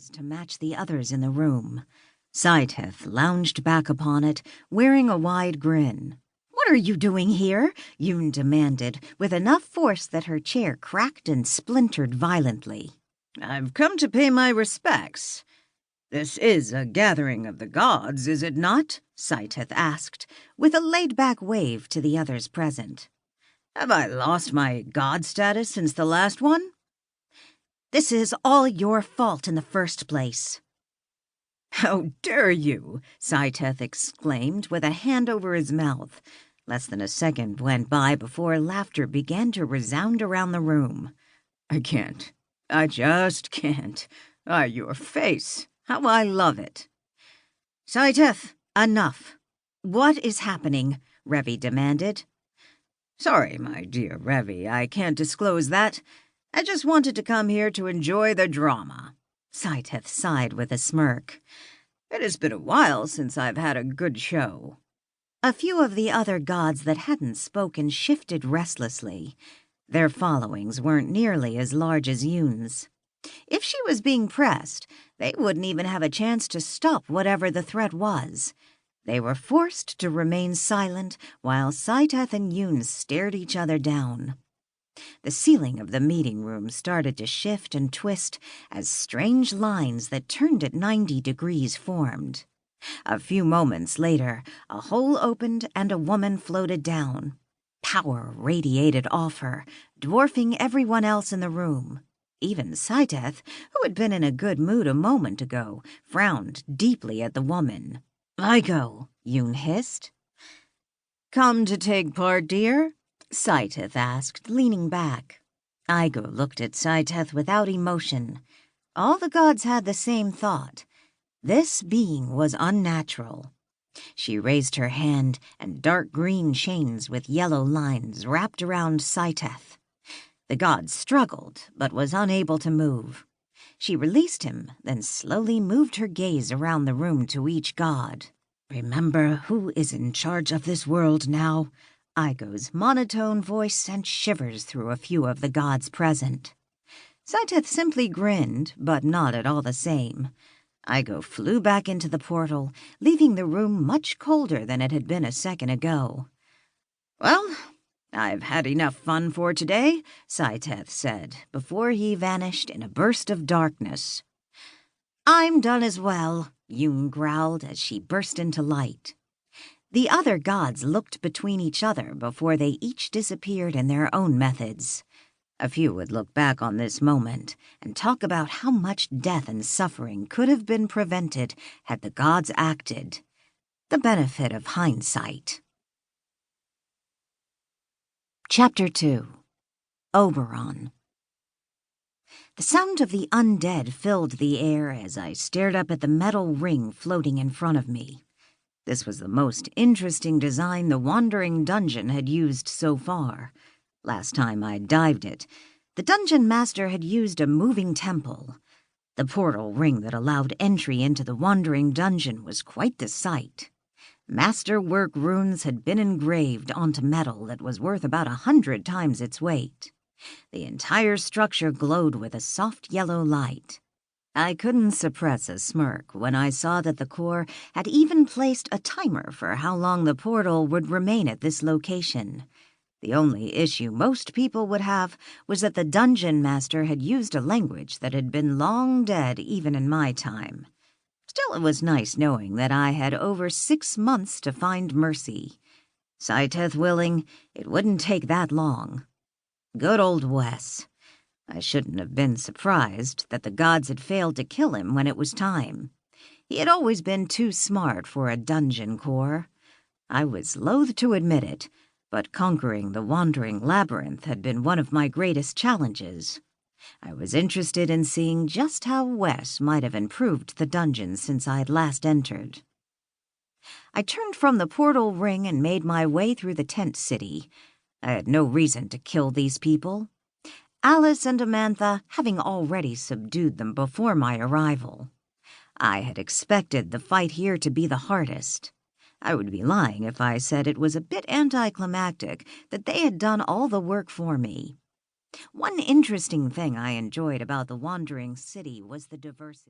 clothes to match the others in the room. Scythe lounged back upon it, wearing a wide grin. "What are you doing here?" Yoon demanded, with enough force that her chair cracked and splintered violently. "I've come to pay my respects. This is a gathering of the gods, is it not?" Scythe asked, with a laid-back wave to the others present. "Have I lost my god status since the last one?" "This is all your fault in the first place." "How dare you!" Scythe exclaimed, with a hand over his mouth. Less than a second went by before laughter began to resound around the room. "I can't. I just can't. Your face. How I love it." "Scythe, enough. What is happening?" Revy demanded. "Sorry, my dear Revy, I can't disclose that. I just wanted to come here to enjoy the drama." Scythe sighed with a smirk. "It has been a while since I've had a good show." A few of the other gods that hadn't spoken shifted restlessly. Their followings weren't nearly as large as Yoon's. If she was being pressed, they wouldn't even have a chance to stop whatever the threat was. They were forced to remain silent while Scythe and Yoon stared each other down. The ceiling of the meeting room started to shift and twist as strange lines that turned at 90 degrees formed. A few moments later, a hole opened and a woman floated down. Power radiated off her, dwarfing everyone else in the room. Even Scythe, who had been in a good mood a moment ago, frowned deeply at the woman. "Igo," Yoon hissed. "Come to take part, dear?" Scythe asked, leaning back. Igo looked at Scythe without emotion. All the gods had the same thought. This being was unnatural. She raised her hand, and dark green chains with yellow lines wrapped around Scythe. The god struggled, but was unable to move. She released him, then slowly moved her gaze around the room to each god. "Remember who is in charge of this world now?" Igo's monotone voice sent shivers through a few of the gods present. Scythe simply grinned, but nodded all the same. Igo flew back into the portal, leaving the room much colder than it had been a second ago. "Well, I've had enough fun for today," Scythe said, before he vanished in a burst of darkness. "I'm done as well," Yoon growled as she burst into light. The other gods looked between each other before they each disappeared in their own methods. A few would look back on this moment and talk about how much death and suffering could have been prevented had the gods acted. The benefit of hindsight. Chapter 2. Oberon. The sound of the undead filled the air as I stared up at the metal ring floating in front of me. This was the most interesting design the Wandering Dungeon had used so far. Last time I dived it, the dungeon master had used a moving temple. The portal ring that allowed entry into the Wandering Dungeon was quite the sight. Masterwork runes had been engraved onto metal that was worth about 100 times its weight. The entire structure glowed with a soft yellow light. I couldn't suppress a smirk when I saw that the core had even placed a timer for how long the portal would remain at this location. The only issue most people would have was that the dungeon master had used a language that had been long dead even in my time. Still, it was nice knowing that I had over 6 months to find mercy. Scythe willing, it wouldn't take that long. Good old Wes. I shouldn't have been surprised that the gods had failed to kill him when it was time. He had always been too smart for a dungeon core. I was loath to admit it, but conquering the Wandering Labyrinth had been one of my greatest challenges. I was interested in seeing just how Wes might have improved the dungeon since I had last entered. I turned from the portal ring and made my way through the tent city. I had no reason to kill these people, Alice and Amantha having already subdued them before my arrival. I had expected the fight here to be the hardest. I would be lying if I said it was a bit anticlimactic that they had done all the work for me. One interesting thing I enjoyed about the wandering city was the diversity.